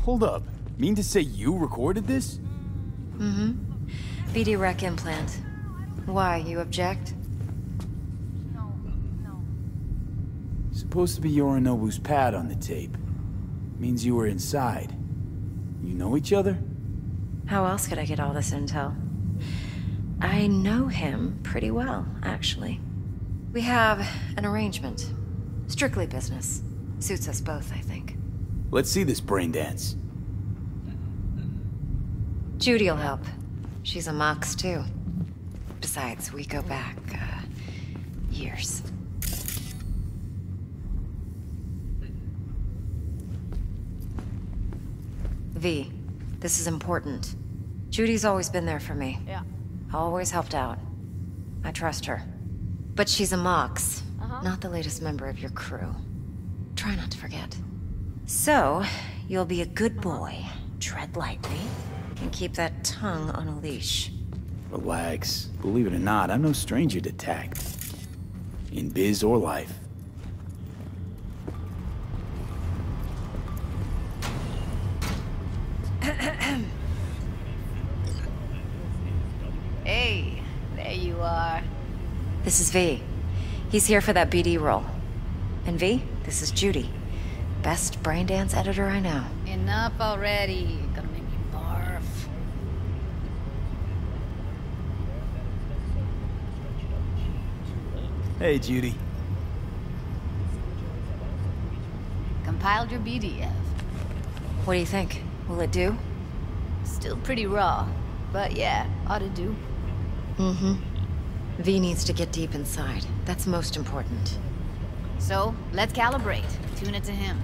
Hold up. Mean to say you recorded this? Mm-hmm. BD rec implant. Why, you object? Supposed to be Yorinobu's pad on the tape. Means you were inside. You know each other? How else could I get all this intel? I know him pretty well, actually. We have an arrangement. Strictly business. Suits us both, I think. Let's see this brain dance. Judy'll help. She's a mox, too. Besides, we go back, years. V, this is important. Judy's always been there for me. Yeah. Always helped out. I trust her. But she's a mox, not the latest member of your crew. Try not to forget. So, you'll be a good boy, tread lightly, and keep that tongue on a leash. Relax. Believe it or not, I'm no stranger to tact. In biz or life. Hey, there you are. This is V. He's here for that BD role. And V, this is Judy. Best brain dance editor I know. Enough already. You're gonna make me barf. Hey, Judy. Compiled your BDF. What do you think? Will it do? Still pretty raw, but yeah, ought to do. Mm-hmm. V needs to get deep inside. That's most important. So, let's calibrate. Tune it to him.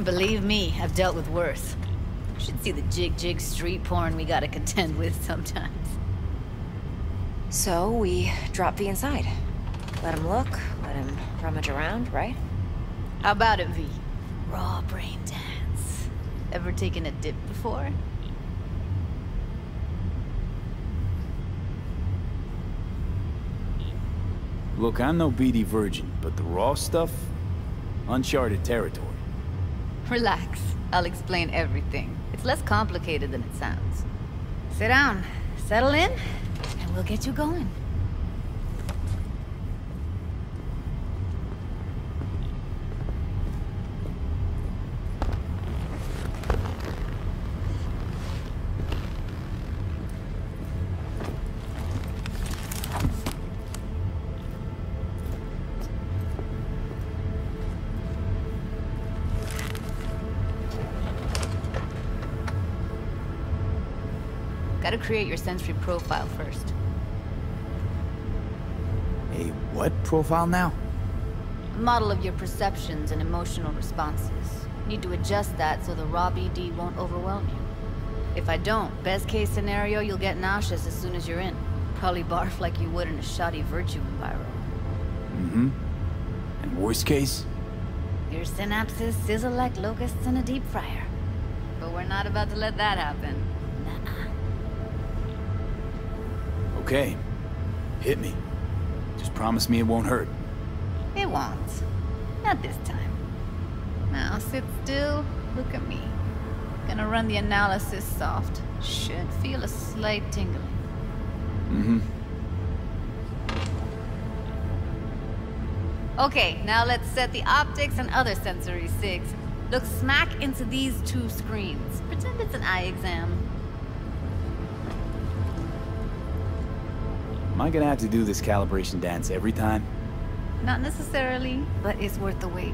Believe me, I've dealt with worse. You should see the jig street porn we gotta contend with sometimes. So, we drop V inside. Let him look, let him rummage around, right? How about it, V? Raw brain dance. Ever taken a dip before? Look, I'm no BD virgin, but the raw stuff? Uncharted territory. Relax. I'll explain everything. It's less complicated than it sounds. Sit down, settle in, and we'll get you going. Gotta create your sensory profile first. A what profile now? A model of your perceptions and emotional responses. Need to adjust that so the raw BD won't overwhelm you. If I don't, best case scenario, you'll get nauseous as soon as you're in. Probably barf like you would in a shoddy virtue environment. Mm-hmm. And worst case? Your synapses sizzle like locusts in a deep fryer. But we're not about to let that happen. Nuh-uh. Okay. Hit me. Just promise me it won't hurt. It won't. Not this time. Now sit still, look at me. Gonna run the analysis soft. Should feel a slight tingling. Mm-hmm. Okay, now let's set the optics and other sensory sigs. Look smack into these two screens. Pretend it's an eye exam. Am I gonna have to do this calibration dance every time? Not necessarily, but it's worth the wait.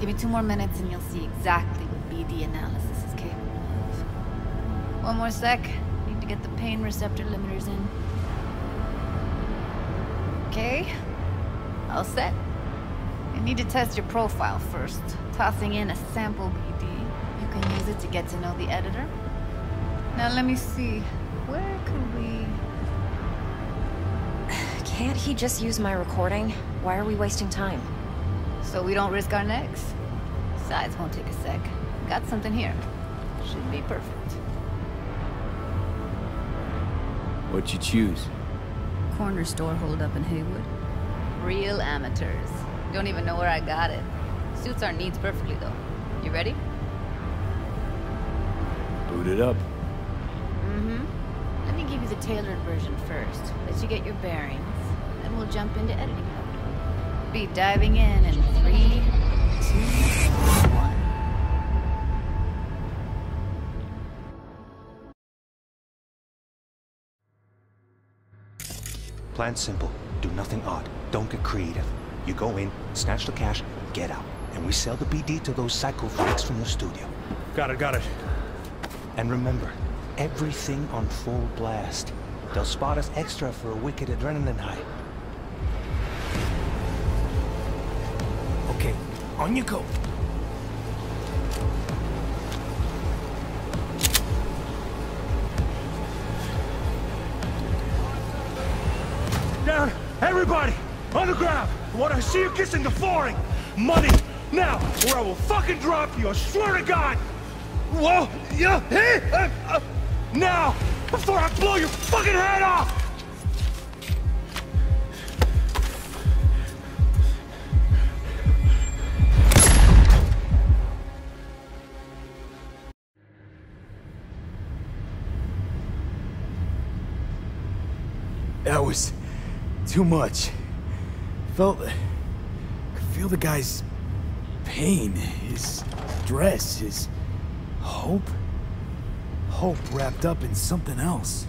Give me 2 more minutes and you'll see exactly what BD analysis is capable of. 1 more sec. Need to get the pain receptor limiters in. Okay. All set. I need to test your profile first. Tossing in a sample BD. You can use it to get to know the editor. Now let me see. Where could we... Can't he just use my recording? Why are we wasting time? So we don't risk our necks. Besides, won't take a sec. Got something here. Should be perfect. What'd you choose? Corner store hold up in Haywood. Real amateurs. Don't even know where I got it. Suits our needs perfectly, though. You ready? Boot it up. Let me give you the tailored version first. Let you get your bearings. Then we'll jump into editing mode. Be diving in 3, 2, 1. Plan simple. Do nothing odd. Don't get creative. You go in, snatch the cash, get out. And we sell the BD to those psycho freaks from the studio. Got it. And remember, everything on full blast. They'll spot us extra for a wicked adrenaline high. Okay, on you go. Down! Everybody! On the ground! I want to see you kissing the flooring! Money! Now! Or I will fucking drop you! I swear to God! Whoa! Yeah! Hey! Now! Before I blow your fucking head off! That was too much. Could feel the guy's pain, his stress, his hope. Hope wrapped up in something else.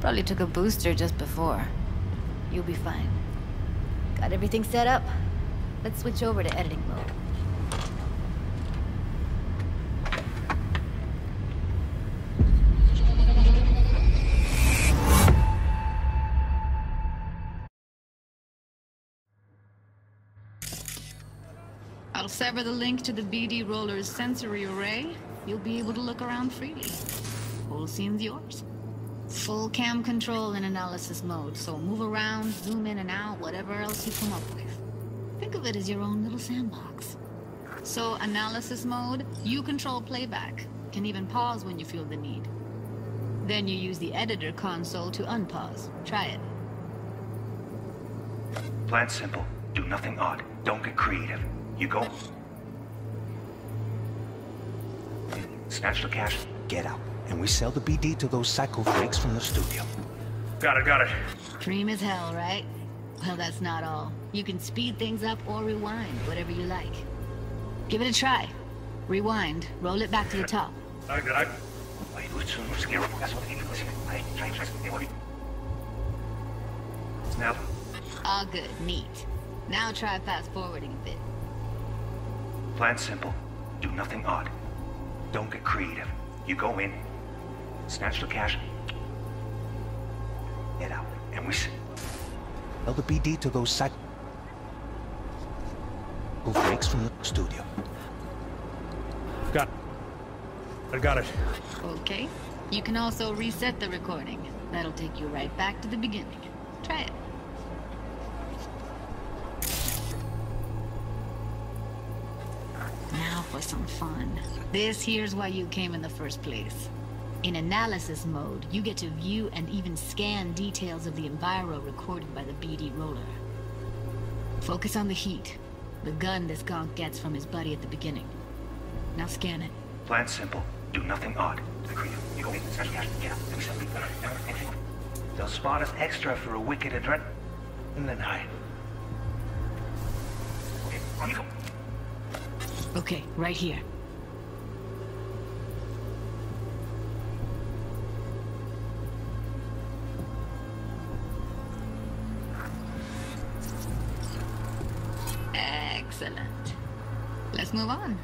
Probably took a booster just before. You'll be fine. Got everything set up? Let's switch over to editing mode. I'll sever the link to the BD roller's sensory array. You'll be able to look around freely. Whole scene's yours. Full cam control in analysis mode, so move around, zoom in and out, whatever else you come up with. Think of it as your own little sandbox. So analysis mode, you control playback. Can even pause when you feel the need. Then you use the editor console to unpause. Try it. Plan simple. Do nothing odd. Don't get creative. You go. Snatch the cash, get out. And we sell the BD to those psycho freaks from the studio. Got it. Dream as hell, right? Well, that's not all. You can speed things up or rewind, whatever you like. Give it a try. Rewind, roll it back to the top. Now. All good, neat. Now try fast forwarding a bit. Plan simple. Do nothing odd. Don't get creative. You go in, snatch the cash, get out, and we sell the BD to those psycho freaks from the studio. Got it. Okay. You can also reset the recording. That'll take you right back to the beginning. Try it. Now for some fun. This here's why you came in the first place. In analysis mode, you get to view and even scan details of the enviro recorded by the BD roller. Focus on the heat, the gun this gonk gets from his buddy at the beginning. Now scan it. Plan simple. Do nothing odd. You go in, snatch the cash, get out. They'll spot us extra for a wicked adrenaline high. Okay, on you go. Okay, right here. Excellent. Let's move on.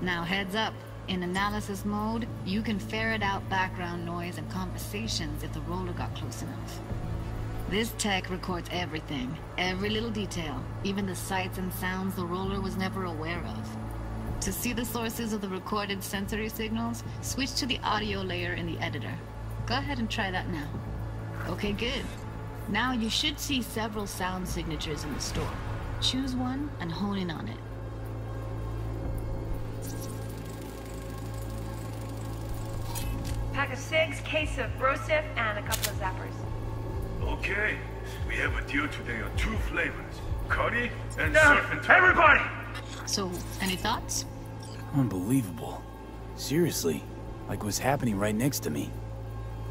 Now heads up. In analysis mode, you can ferret out background noise and conversations if the roller got close enough. This tech records everything, every little detail, even the sights and sounds the roller was never aware of. To see the sources of the recorded sensory signals, switch to the audio layer in the editor. Go ahead and try that now. Okay, good. Now you should see several sound signatures in the store. Choose one and hone in on it. Pack of cigs, case of brosif, and a couple of zappers. Okay, we have a deal today on 2 flavors. Curry and surf and turf. Everybody! So, any thoughts? Unbelievable. Seriously, like what's happening right next to me.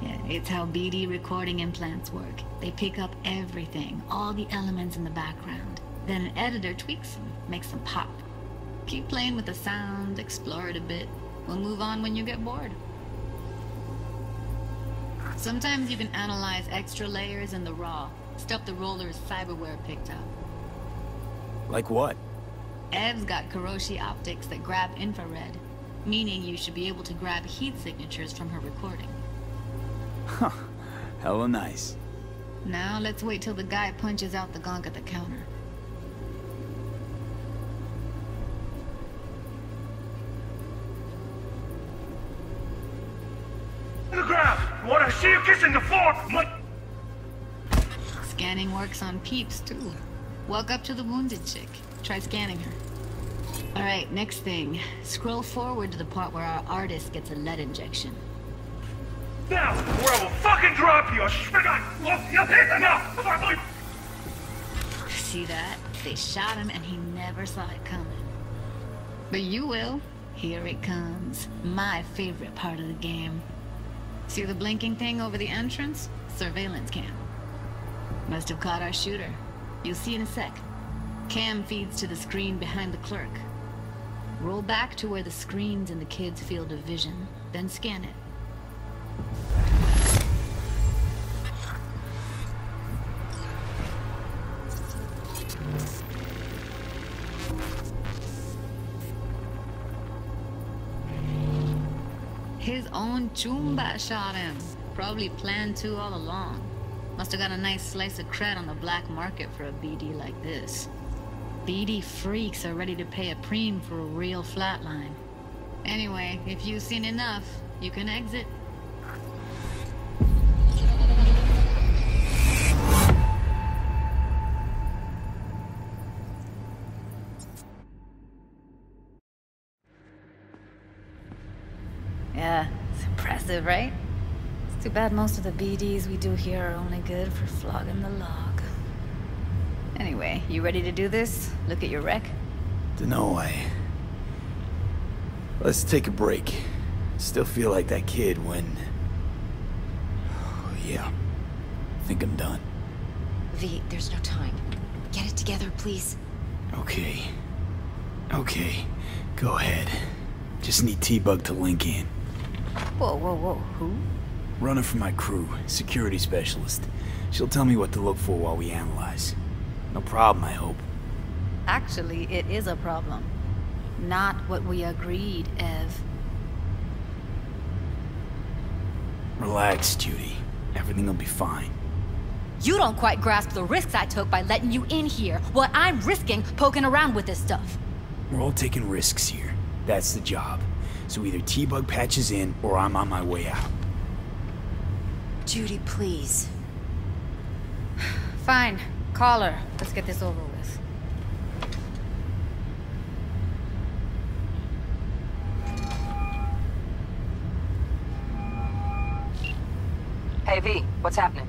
Yeah, it's how BD recording implants work. They pick up everything, all the elements in the background. Then an editor tweaks them, makes them pop. Keep playing with the sound, explore it a bit. We'll move on when you get bored. Sometimes you can analyze extra layers in the raw, stuff the roller's cyberware picked up. Like what? Ev's got Kiroshi optics that grab infrared, meaning you should be able to grab heat signatures from her recording. Huh. Hella nice. Now let's wait till the guy punches out the gonk at the counter. On the ground! I want to see you kissing the floor! Scanning works on peeps, too. Walk up to the wounded chick. Try scanning her. Alright, next thing. Scroll forward to the part where our artist gets a lead injection. Now, or I will fucking drop you! I swear to God! You'll hit them out! See that? They shot him and he never saw it coming. But you will. Here it comes. My favorite part of the game. See the blinking thing over the entrance? Surveillance cam. Must have caught our shooter. You'll see in a sec. Cam feeds to the screen behind the clerk. Roll back to where the screen's in the kid's field of vision, then scan it. His own Chumba shot him. Probably planned to all along. Must have got a nice slice of cred on the black market for a BD like this. BD freaks are ready to pay a preem for a real flatline. Anyway, if you've seen enough, you can exit. Yeah, it's impressive, right? It's too bad most of the BDs we do here are only good for flogging the log. Anyway, you ready to do this? Look at your wreck? Dunno, Let's take a break. Still feel like that kid when... Oh, yeah. I think I'm done. V, there's no time. Get it together, please. Okay. Okay. Go ahead. Just need T-Bug to link in. Whoa, whoa, whoa, who? Runner for my crew, security specialist. She'll tell me what to look for while we analyze. No problem, I hope. Actually, it is a problem. Not what we agreed, Ev. Relax, Judy. Everything will be fine. You don't quite grasp the risks I took by letting you in here. What I'm risking poking around with this stuff. We're all taking risks here. That's the job. So either T-Bug patches in, or I'm on my way out. Judy, please. Fine. Call her. Let's get this over with. Hey V, what's happening?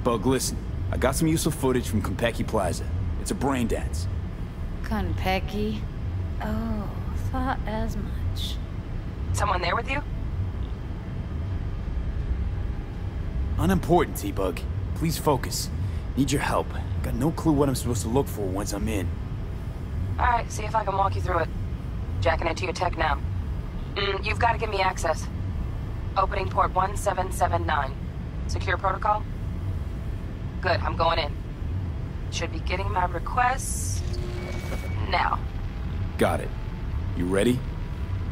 Bug, listen. I got some useful footage from Konpeki Plaza. It's a brain dance. Konpeki? Oh, thought as much. Someone there with you? Unimportant, T-Bug. Please focus. Need your help. Got no clue what I'm supposed to look for once I'm in. Alright, see if I can walk you through it. Jacking into your tech now. You've got to give me access. Opening port 1779. Secure protocol? Good, I'm going in. Should be getting my request... now. Got it. You ready?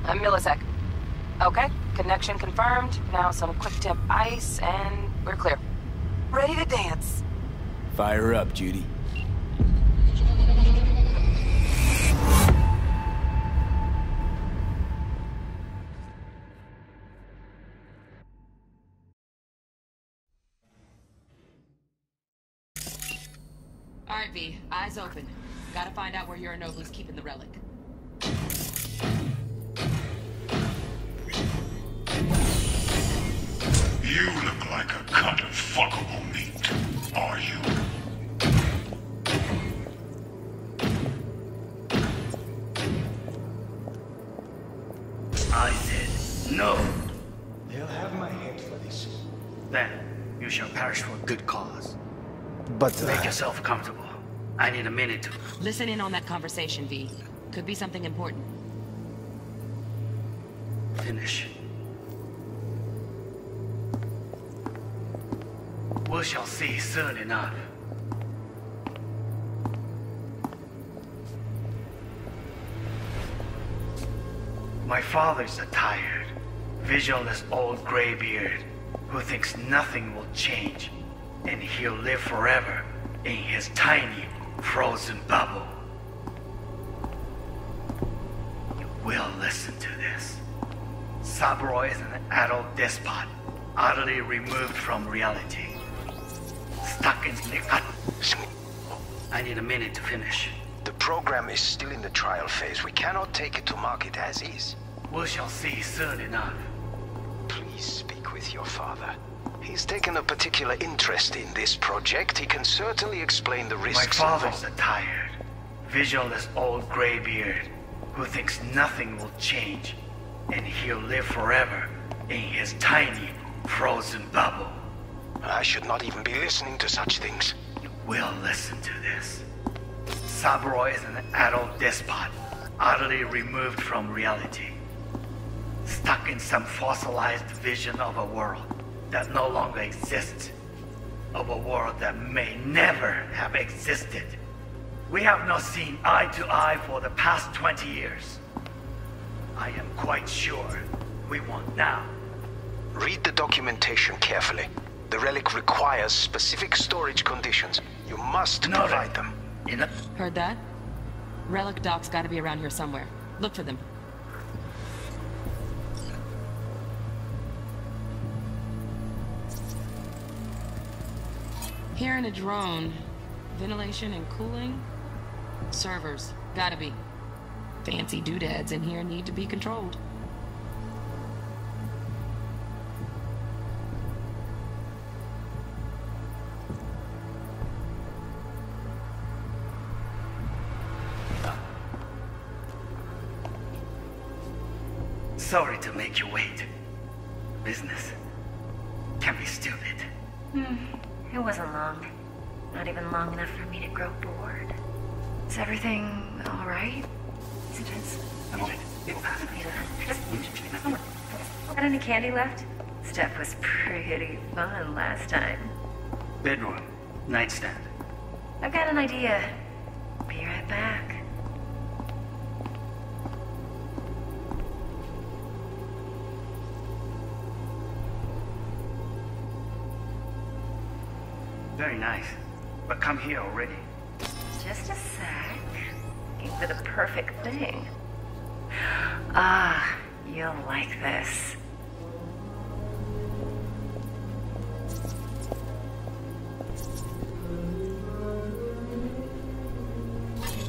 A millisec. Okay, connection confirmed. Now some quick tip ice, and we're clear. Ready to dance. Fire up, Judy. Alright, V. Eyes open. Gotta find out where Yorinobu's keeping the relic. You look like a cut of fuckable meat. Then you shall perish for a good cause. But Make yourself comfortable. I need a minute to... Listen in on that conversation, V. Could be something important. finish. We shall see soon enough. My father's a tired, visionless old graybeard who thinks nothing will change, and he'll live forever in his tiny, frozen bubble. You will listen to this. Saburo is an adult despot, utterly removed from reality. Stuck in the... I need a minute to finish. The program is still in the trial phase. We cannot take it to market as is. We shall see soon enough. Please speak with your father. He's taken a particular interest in this project. He can certainly explain the risks. My father's a tired, visionless old graybeard who thinks nothing will change, and he'll live forever in his tiny, frozen bubble. I should not even be listening to such things. You will listen to this. Saburo is an adult despot, utterly removed from reality. Stuck in some fossilized vision of a world that no longer exists. Of a world that may never have existed. We have not seen eye to eye for the past 20 years. I am quite sure we won't now. Read the documentation carefully. The relic requires specific storage conditions. You must provide them. Heard that? Relic docs gotta be around here somewhere. Look for them. Here in a drone. Ventilation and cooling? Servers. Gotta be. Fancy doodads in here need to be controlled. Sorry to make you wait. Business can be stupid. It wasn't long. Not even long enough for me to grow bored. Is everything all right? Got any candy left? Stuff was pretty fun last time. Bedroom, nightstand. I've got an idea. Be right back. Very nice. But come here already. Just a sec. Looking for the perfect thing. Ah, you'll like this.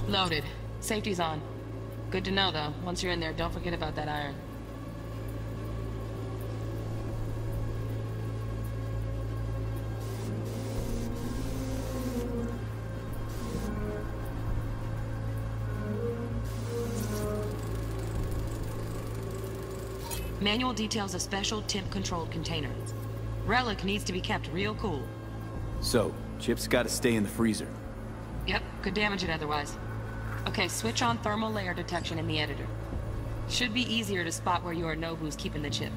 Loaded. Safety's on. Good to know, though. Once you're in there, don't forget about that iron. Manual details a special temp-controlled container. Relic needs to be kept real cool. So, chips gotta stay in the freezer. Yep, could damage it otherwise. Okay, switch on thermal layer detection in the editor. Should be easier to spot where Yorinobu's keeping the chip.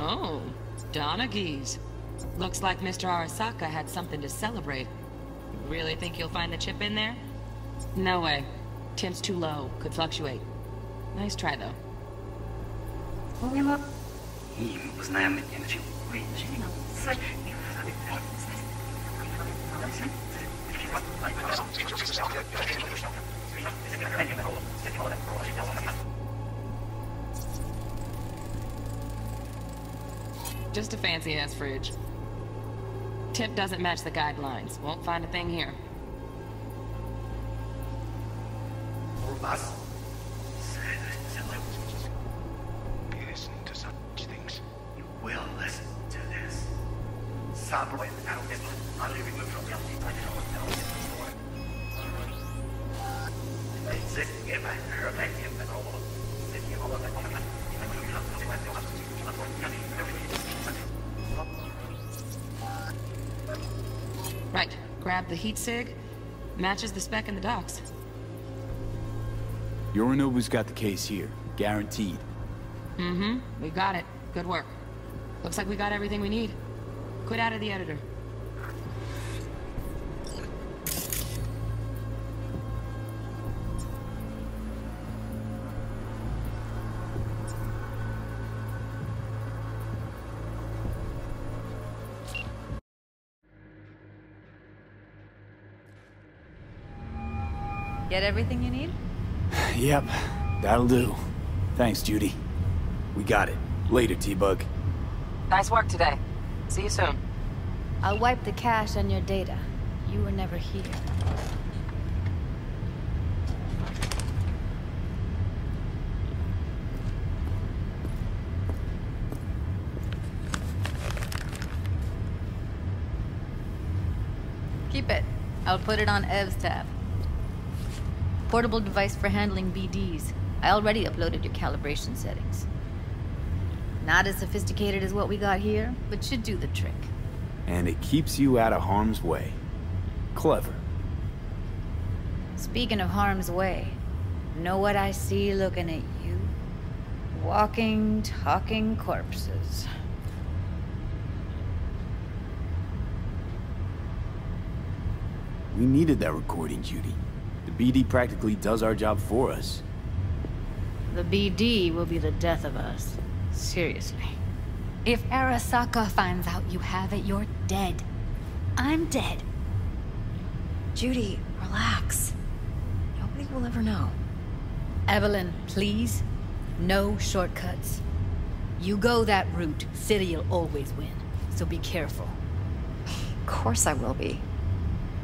Oh, Donaghys. Looks like Mr. Arasaka had something to celebrate. Really think you'll find the chip in there? No way. Temp's too low. Could fluctuate. Nice try, though. Just a fancy-ass fridge. Tip doesn't match the guidelines. Won't find a thing here. must Listen to such things. You will listen to this. Cyberpunk is an adult despot, utterly removed from reality. Right. Grab the heat sig. Matches the spec in the docs. Yorinobu's got the case here. Guaranteed. Mm-hmm. We got it. Good work. Looks like we got everything we need. Quit out of the editor. Get everything you need? Yep, that'll do. Thanks, Judy. We got it. Later, T-Bug. Nice work today. See you soon. I'll wipe the cache on your data. You were never here. Keep it. I'll put it on Ev's tab. Portable device for handling BDs. I already uploaded your calibration settings. Not as sophisticated as what we got here, but should do the trick. And it keeps you out of harm's way. Clever. Speaking of harm's way, know what I see looking at you? Walking, talking corpses. We needed that recording, Judy. The BD practically does our job for us. The BD will be the death of us. Seriously. If Arasaka finds out you have it, you're dead. I'm dead. Judy, relax. Nobody will ever know. Evelyn, please. No shortcuts. You go that route, City'll always win. So be careful. Of course I will be.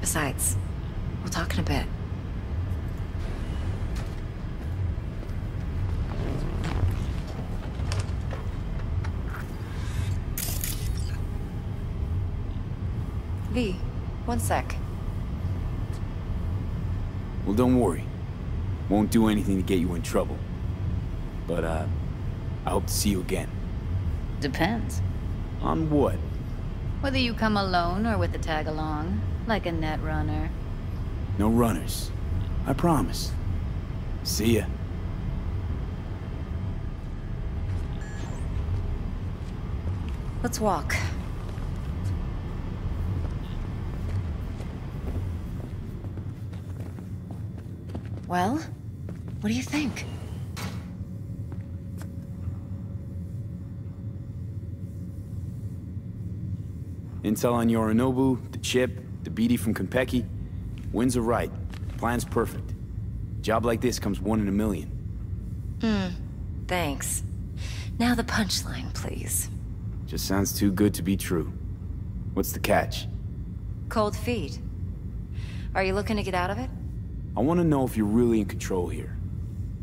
Besides, we'll talk in a bit. V, one sec. Well, don't worry. Won't do anything to get you in trouble. But, I hope to see you again. Depends. On what? Whether you come alone or with the tag along, like a net runner. No runners. I promise. See ya. Let's walk. Well, what do you think? Intel on Yorinobu, the chip, the BD from Konpeki. Winds are right. Plan's perfect. Job like this comes 1 in a million. Thanks. Now the punchline, please. Just sounds too good to be true. What's the catch? Cold feet. Are you looking to get out of it? I want to know if you're really in control here.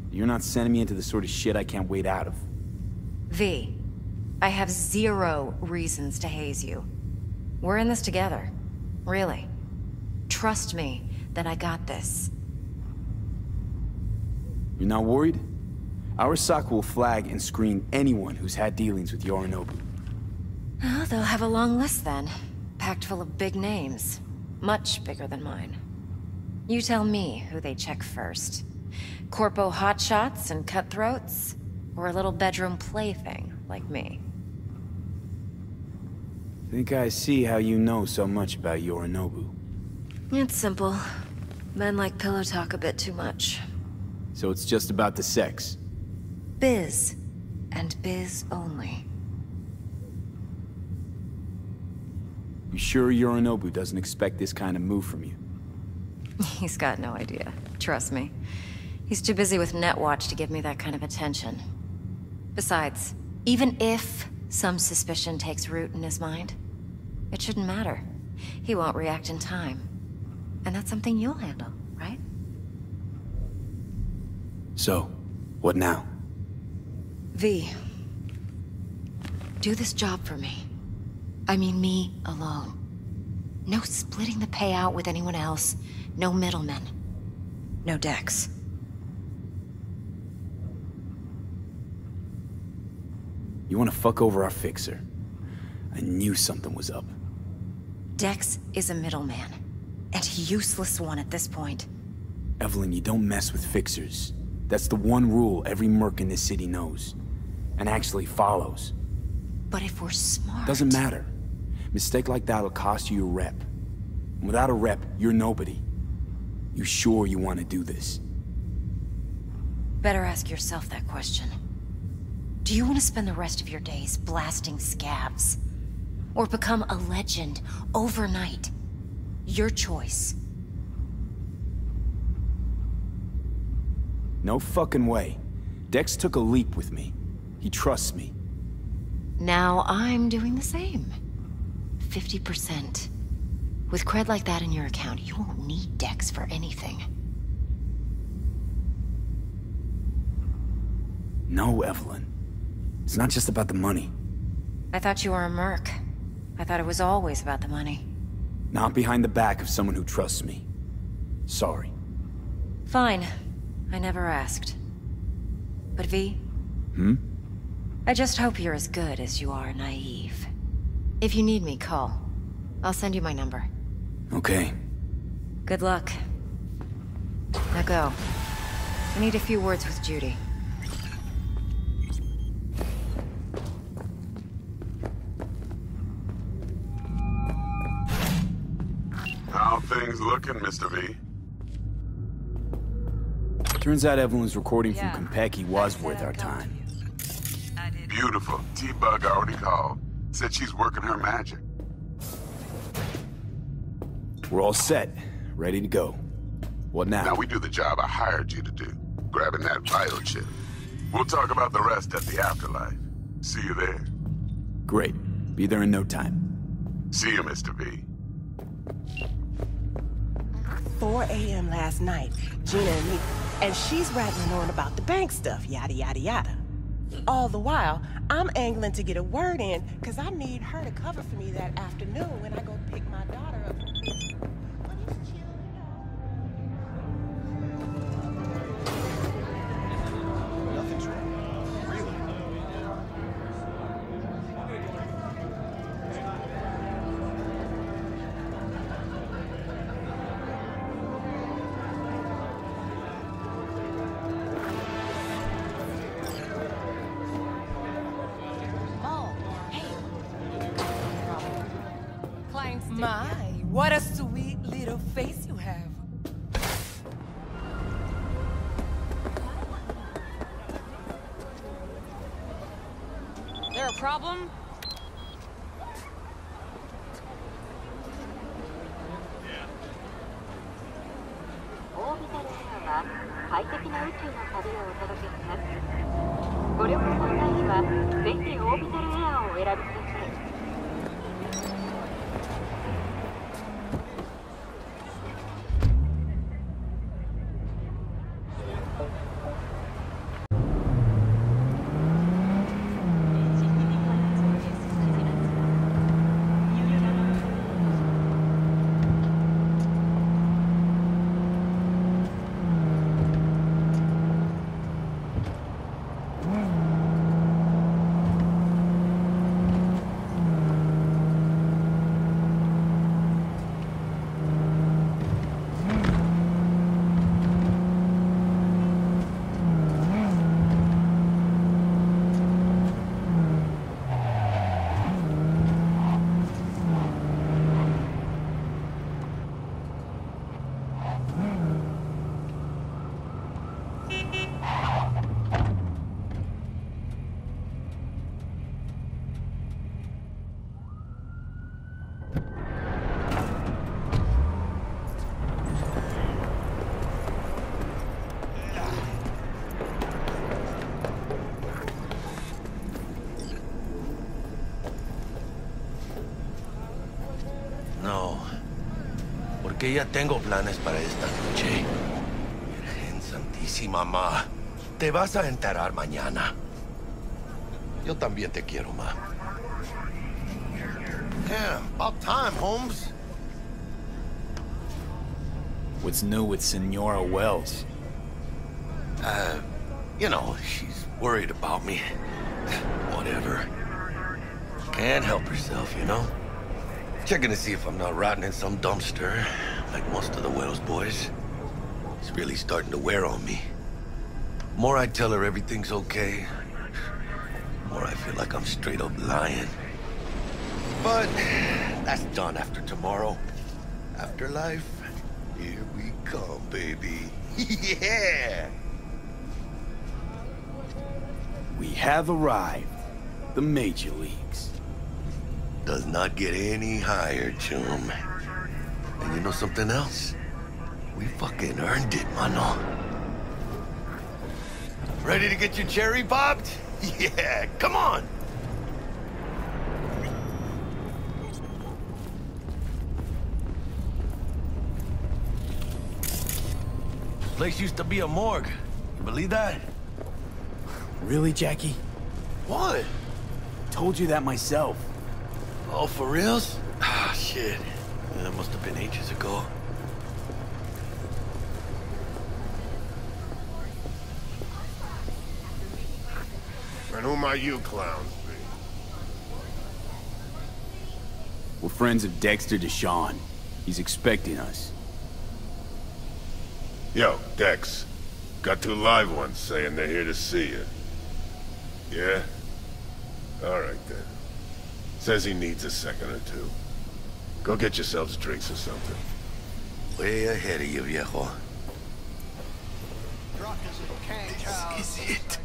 You're not sending me into the sort of shit I can't wait out of. V, I have 0 reasons to haze you. We're in this together. Really. Trust me that I got this. You're not worried? Arasaka will flag and screen anyone who's had dealings with Yorinobu. Oh, they'll have a long list then. Packed full of big names. Much bigger than mine. You tell me who they check first. Corpo hotshots and cutthroats? Or a little bedroom plaything like me? Think I see how you know so much about Yorinobu. It's simple. Men like pillow talk a bit too much. So it's just about the sex. Biz. And biz only. You sure Yorinobu doesn't expect this kind of move from you? He's got no idea. Trust me. He's too busy with Netwatch to give me that kind of attention. Besides, even if some suspicion takes root in his mind, it shouldn't matter. He won't react in time. And that's something you'll handle, right? So, what now? V. Do this job for me. I mean me alone. No splitting the payout with anyone else. No middlemen. No Dex. You want to fuck over our fixer? I knew something was up. Dex is a middleman. And a useless one at this point. Evelyn, you don't mess with fixers. That's the one rule every merc in this city knows. And actually follows. But if we're smart... Doesn't matter. Mistake like that'll cost you your rep. And without a rep, you're nobody. You sure you want to do this? Better ask yourself that question. Do you want to spend the rest of your days blasting scabs? Or become a legend overnight? Your choice. No fucking way. Dex took a leap with me. He trusts me. Now I'm doing the same. 50%. With cred like that in your account, you won't need Dex for anything. No, Evelyn. It's not just about the money. I thought you were a merc. I thought it was always about the money. Not behind the back of someone who trusts me. Sorry. Fine. I never asked. But V? I just hope you're as good as you are naive. If you need me, call. I'll send you my number. Okay. Good luck. Now go. I need a few words with Judy. How things looking, Mr. V? Turns out Evelyn's recording from Konpeki was worth our time. Beautiful. T-Bug already called. Said she's working her magic. We're all set. Ready to go. What now? Now we do the job I hired you to do. Grabbing that biochip. We'll talk about the rest at the afterlife. See you there. Great. Be there in no time. See you, Mr. V. 4 a.m. last night, Gina and me, and she's rattling on about the bank stuff, yada, yada, yada. All the while, I'm angling to get a word in, because I need her to cover for me that afternoon when I go pick my daughter up. Nothing's wrong. Really? My, what a sweet little face you have. There a problem? Que ya tengo planes para esta noche. Virgen Santísima, ma. te vas a enterar mañana. Yo también te quiero, ma. Yeah, about time, Holmes. What's new with Senora Wells? You know, she's worried about me. Whatever. Can't help herself, you know? Checking to see if I'm not rotting in some dumpster, like most of the Wells boys. It's really starting to wear on me. The more I tell her everything's okay, the more I feel like I'm straight up lying. But that's done after tomorrow. Afterlife, here we come, baby. Yeah! We have arrived. The major leagues. Does not get any higher, chum. And you know something else? We fucking earned it, mano. Ready to get your cherry popped? Yeah, come on! Place used to be a morgue. You believe that? Really, Jackie? What? Told you that myself. Oh, for reals? Ah, shit. Yeah, that must have been ages ago. And who might you clowns be? We're friends of Dexter Deshawn. He's expecting us. Yo, Dex. Got 2 live ones saying they're here to see you. Yeah? Alright then. Says he needs a second or 2. Go get yourselves drinks or something. Way ahead of you, viejo. This is it.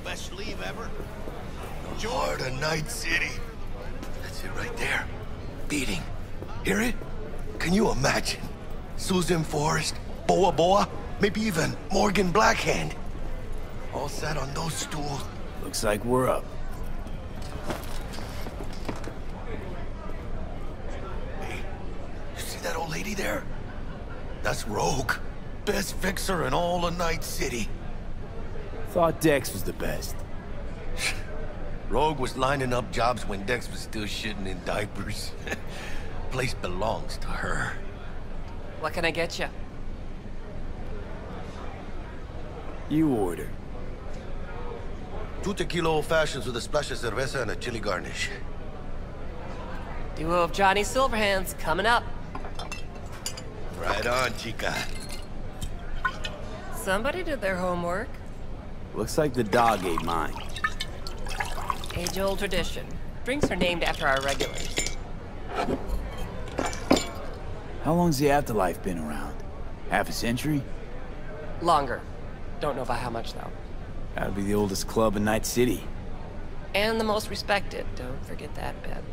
Best leave ever. The heart of Night City. That's it right there. Beating. Hear it? Can you imagine? Susan Forrest, Boa Boa, maybe even Morgan Blackhand. All sat on those stools. Looks like we're up. Hey, you see that old lady there? That's Rogue. Best fixer in all of Night City. Thought Dex was the best. Rogue was lining up jobs when Dex was still shitting in diapers. Place belongs to her. What can I get you? You order. 2 tequila old fashions with a splash of cerveza and a chili garnish. Duo of Johnny Silverhands coming up. Right on, chica. Somebody did their homework. Looks like the dog ate mine. Age-old tradition. Drinks are named after our regulars. How long's the afterlife been around? Half a century? Longer. Don't know by how much, though. Gotta be the oldest club in Night City. And the most respected. Don't forget that bit.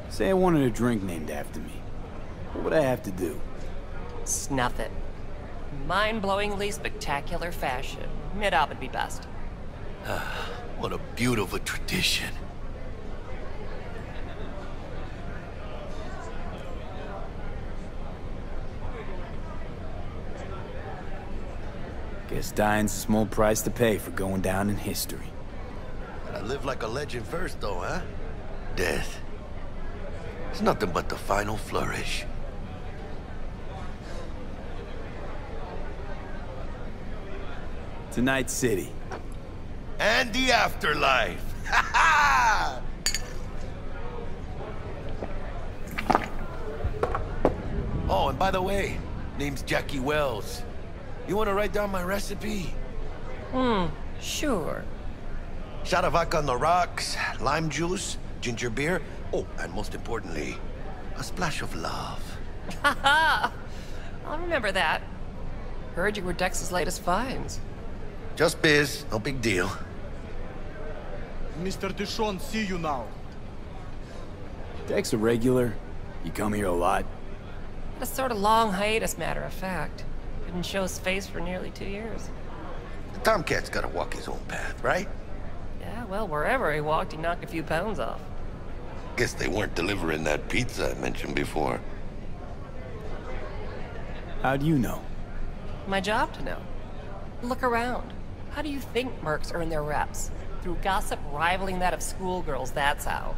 Say I wanted a drink named after me. What would I have to do? Snuff it. Mind-blowingly spectacular fashion. Mid-op would be best. What a beautiful tradition. Guess dying's a small price to pay for going down in history. Gotta live like a legend first, though, huh? Death. It's nothing but the final flourish. To Night City. And the afterlife. Ha ha! Oh, and by the way, name's Jackie Wells. You want to write down my recipe? Sure. Shot of vodka on the rocks, lime juice, ginger beer. Oh, and most importantly, a splash of love. Haha! I'll remember that. Heard you were Dex's latest finds. Just biz, no big deal. Mr. Deshawn, see you now. Dex a regular? You come here a lot? A sort of long hiatus, matter of fact. Didn't show his face for nearly 2 years. The Tomcat's gotta walk his own path, right? Yeah, well, wherever he walked, he knocked a few pounds off. Guess they weren't delivering that pizza I mentioned before. How do you know? My job to know. Look around. How do you think mercs earn their reps? Through gossip rivaling that of schoolgirls, that's how.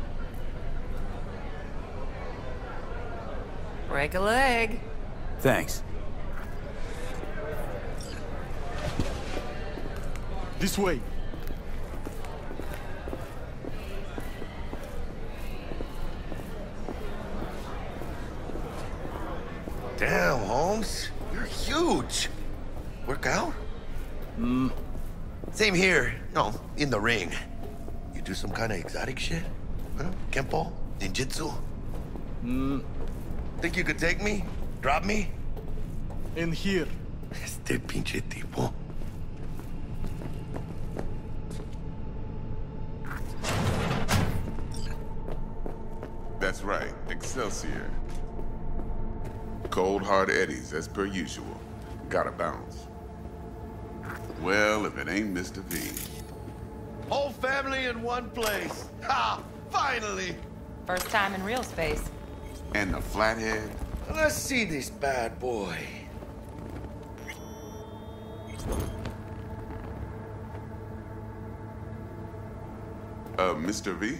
Break a leg. Thanks. This way. Damn, Holmes. You're huge. Work out? Same here. No, in the ring. You do some kind of exotic shit? Huh? Kempo? Ninjutsu? Think you could take me? Drop me? In here. Este pinche tipo. That's right, Excelsior. Cold hard eddies, as per usual. Gotta bounce. Well, if it ain't Mr. V. Whole family in one place. Ha! Finally! First time in real space. And the flathead? Let's see this bad boy. Mr. V?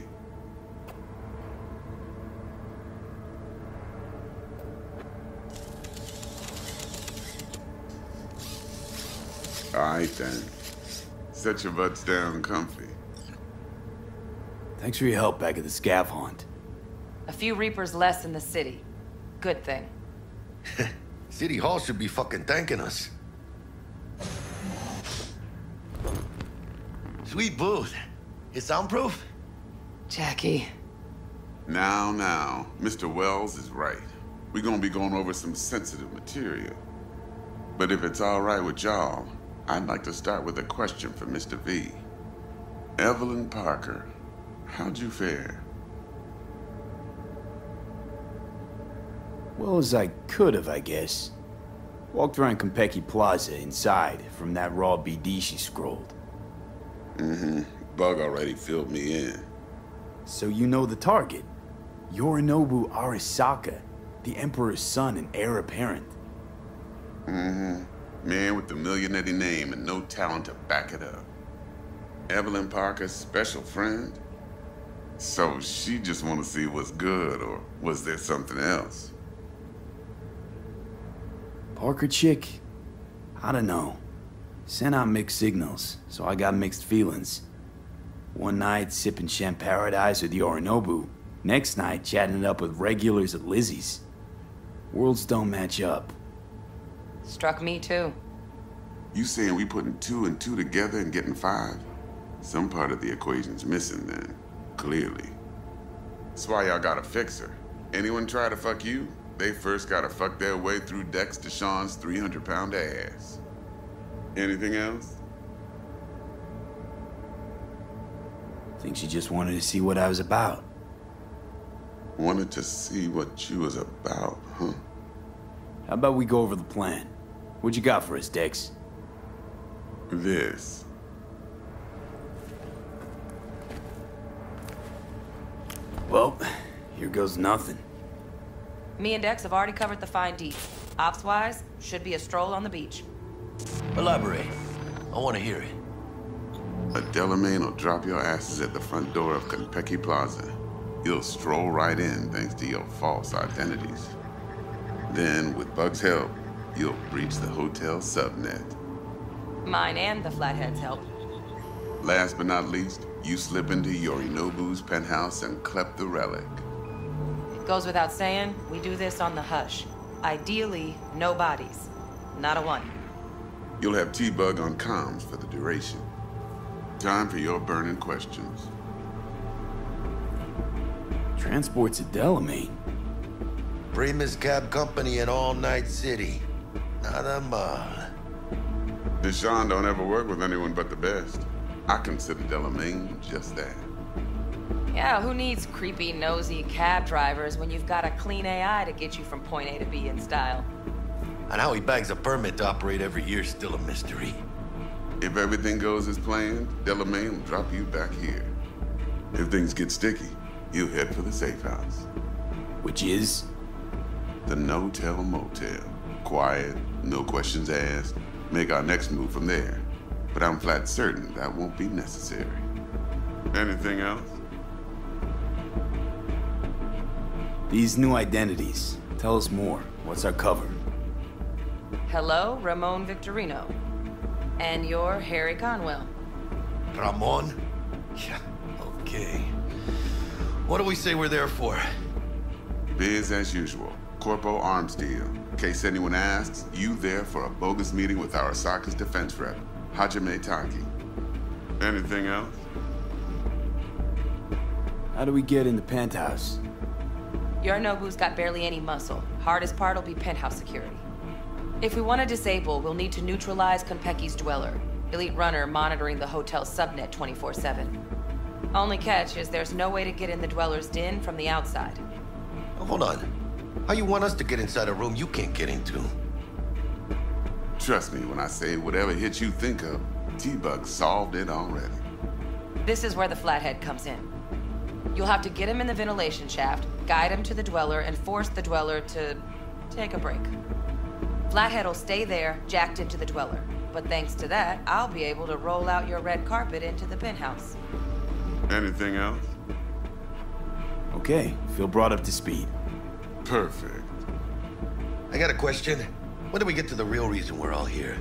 Alright then. Set your butts down comfy. Thanks for your help back at the scav haunt. A few Reapers less in the city. Good thing. City Hall should be fucking thanking us. Sweet booth. It's soundproof? Jackie. Now, Mr. Wells is right. We're gonna be going over some sensitive material. But if it's all right with y'all, I'd like to start with a question for Mr. V. Evelyn Parker, how'd you fare? Well as I could have, I guess. Walked around Konpeki Plaza inside from that raw BD she scrolled. Bug already filled me in. So you know the target. Yorinobu Arasaka, the Emperor's son and heir apparent. Man with the millionaire name and no talent to back it up. Evelyn Parker's special friend? So she just want to see what's good, or was there something else? Parker chick? I don't know. Sent out mixed signals, so I got mixed feelings. One night sipping Champaradise with Yorinobu. Next night chatting it up with regulars at Lizzie's. Worlds don't match up. Struck me too. You saying we putting 2 and 2 together and getting 5? Some part of the equation's missing then, clearly. That's why y'all gotta fix her. Anyone try to fuck you, they first gotta fuck their way through Dex Deshawn's 300-pound ass. Anything else? Think she just wanted to see what I was about. Wanted to see what you was about, huh? How about we go over the plan? What you got for us, Dex? This. Well, here goes nothing. Me and Dex have already covered the fine deets. Ops-wise, should be a stroll on the beach. Elaborate. I want to hear it. A Delamain will drop your asses at the front door of Konpeki Plaza. You'll stroll right in thanks to your false identities. Then, with Bug's help, you'll breach the hotel subnet. Mine and the Flathead's help. Last but not least, you slip into Yorinobu's penthouse and clep the relic. Goes without saying, we do this on the hush. Ideally, no bodies. Not a one. You'll have T-Bug on comms for the duration. Time for your burning questions. Transport's a Delamain. Primus Cab Company in All Night City. Nada mal. Deshawn don't ever work with anyone but the best. I consider Delamain just that. Yeah, who needs creepy, nosy cab drivers when you've got a clean AI to get you from point A to B in style? And how he bags a permit to operate every year is still a mystery. If everything goes as planned, Delamain will drop you back here. If things get sticky, you'll head for the safe house. Which is? The no-tell motel. Quiet, no questions asked. make our next move from there. But I'm flat certain that won't be necessary. Anything else? These new identities. Tell us more. What's our cover? Hello, Ramon Victorino. And you're Harry Conwell. Ramon? Yeah, okay. What do we say we're there for? Biz as usual. Corpo arms deal. In case anyone asks, you there for a bogus meeting with Arasaka's defense rep, Hajime Taki. Anything else? How do we get in the penthouse? Yorinobu's got barely any muscle. Hardest part will be penthouse security. If we want to disable, we'll need to neutralize Konpeki's dweller. Elite runner monitoring the hotel's subnet 24/7. Only catch is there's no way to get in the dweller's den from the outside. Oh, hold on. How you want us to get inside a room you can't get into? Trust me when I say whatever hit you think of, T-Bug solved it already. This is where the flathead comes in. You'll have to get him in the ventilation shaft, guide him to the dweller, and force the dweller to take a break. Flathead will stay there, jacked into the dweller. But thanks to that, I'll be able to roll out your red carpet into the penthouse. Anything else? Okay, feel brought up to speed. Perfect. I got a question. When do we get to the real reason we're all here?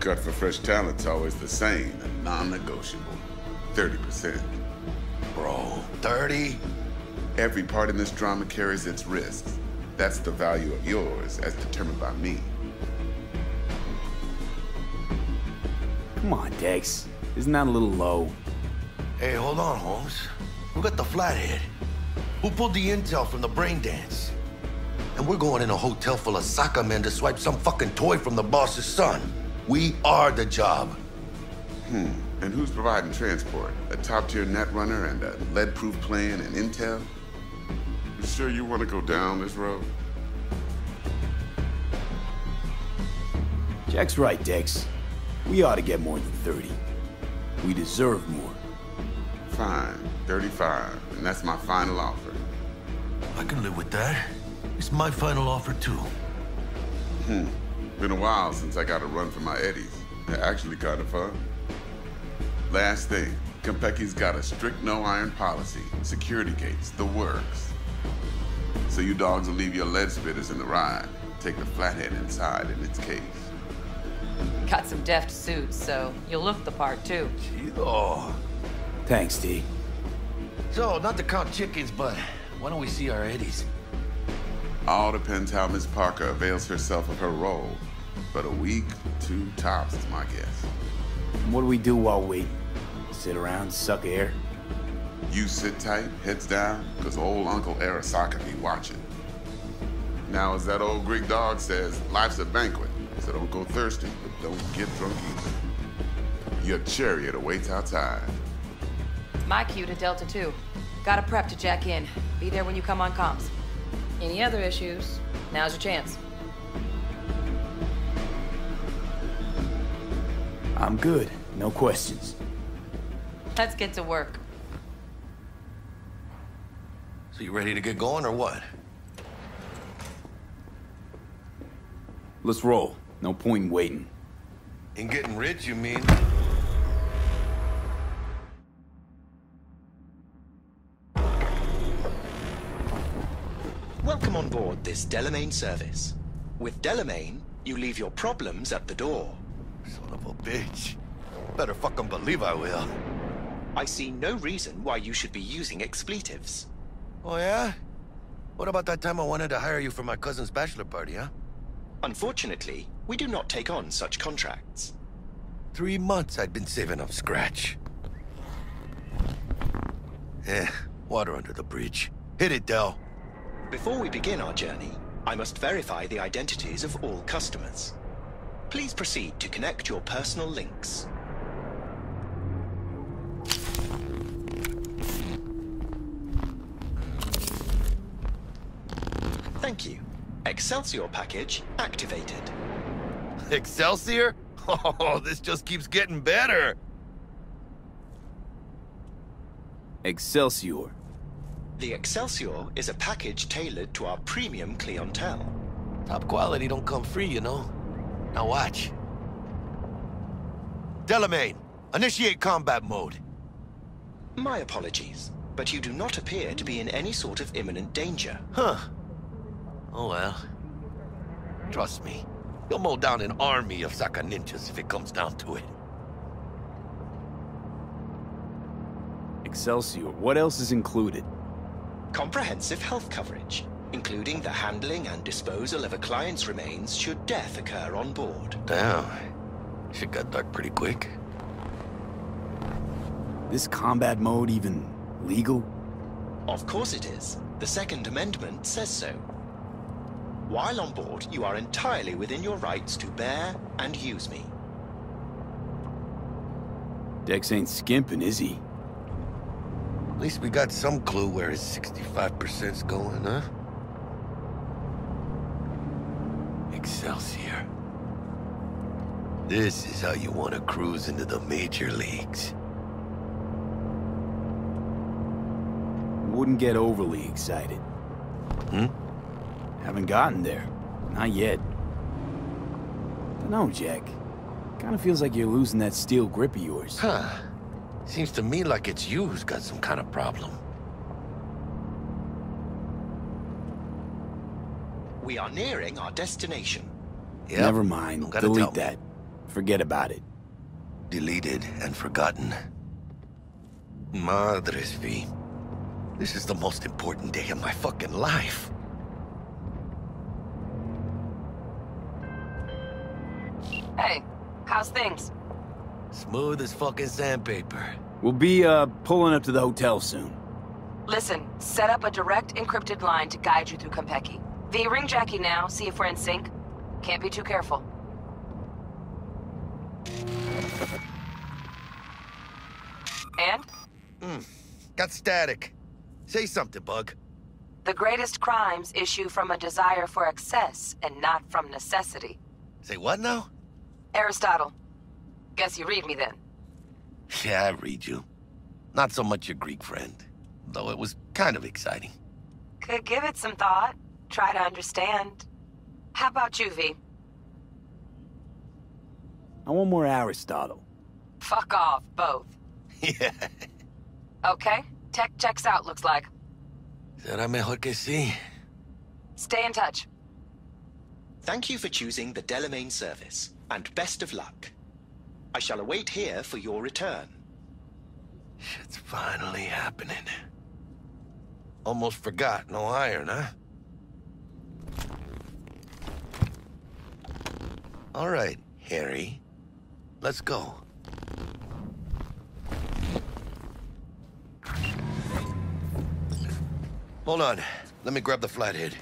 Cut for fresh talent's always the same and non-negotiable. 30%. Bro, 30? Every part in this drama carries its risks. That's the value of yours as determined by me. Come on, Dex. Isn't that a little low? Hey, hold on, Holmes. Who got the flathead? Who pulled the intel from the brain dance? And we're going in a hotel full of soccer men to swipe some fucking toy from the boss's son. We are the job. And who's providing transport? A top-tier net runner and a lead-proof plan and intel? You sure you want to go down this road? Jack's right, Dex. We ought to get more than 30. We deserve more. Fine, 35, and that's my final offer. I can live with that. It's my final offer, too. Been a while since I got a run for my eddies. They're actually kind of fun. Last thing, Konpeki's got a strict no-iron policy. Security gates, the works. So you dogs will leave your lead spitters in the ride. Take the flathead inside in its case. Got some deft suits, so you'll look the part, too. Oh. Thanks, T. So, not to count chickens, but why don't we see our eddies? All depends how Miss Parker avails herself of her role. But a week, 2 tops is my guess. What do we do while waiting? Sit around, suck air? You sit tight, heads down, because old Uncle Arasaka be watching. Now, as that old Greek dog says, life's a banquet, so don't go thirsty, but don't get drunk either. Your chariot awaits outside. My cue to Delta 2. Gotta prep to jack in. Be there when you come on comms. Any other issues, now's your chance. I'm good. No questions. Let's get to work. So you ready to get going, or what? Let's roll. No point in waiting. In getting rich, you mean? Welcome on board this Delamain service. With Delamain, you leave your problems at the door. Son of a bitch. Better fucking believe I will. I see no reason why you should be using expletives. Oh, yeah? What about that time I wanted to hire you for my cousin's bachelor party, huh? Unfortunately, we do not take on such contracts. 3 months I'd been saving up scratch. Water under the bridge. Hit it, Del. Before we begin our journey, I must verify the identities of all customers. Please proceed to connect your personal links. Thank you. Excelsior package activated. Excelsior? Oh, this just keeps getting better. Excelsior. The Excelsior is a package tailored to our premium clientele. Top quality don't come free, you know. Now watch. Delamain, initiate combat mode. My apologies, but you do not appear to be in any sort of imminent danger. Huh. Oh well. Trust me, you'll mow down an army of Saka ninjas if it comes down to it. Excelsior, what else is included? Comprehensive health coverage, including the handling and disposal of a client's remains should death occur on board. Damn. Shit got dark pretty quick. This combat mode even legal? Of course it is. The Second Amendment says so. While on board, you are entirely within your rights to bear and use me. Dex ain't skimping, is he? At least we got some clue where his 65%'s going, huh? Excelsior. This is how you want to cruise into the major leagues. Wouldn't get overly excited. Hmm? Haven't gotten there. Not yet. Dunno, Jack. Kinda feels like you're losing that steel grip of yours. Huh. Seems to me like it's you who's got some kind of problem. We are nearing our destination. Yep. Never mind. Delete that. Forget about it. Deleted and forgotten. Madres V. This is the most important day of my fucking life. Hey, how's things? Smooth as fucking sandpaper. We'll be, pulling up to the hotel soon. Listen, set up a direct encrypted line to guide you through Konpeki. V, ring Jackie now, see if we're in sync. Can't be too careful. And? Got static. Say something, Bug. The greatest crimes issue from a desire for excess and not from necessity. Say what now? Aristotle. Guess you read me then. Yeah, I read you. Not so much your Greek friend, though it was kind of exciting. Could give it some thought. Try to understand. How about you, V? I want more Aristotle. Fuck off, both. Yeah. Okay, tech checks out, looks like. Será mejor que sí. Stay in touch. Thank you for choosing the Delamain service, and best of luck. I shall await here for your return. Shit's finally happening. Almost forgot, no iron, huh? All right, Harry. Let's go. Hold on. Let me grab the flathead.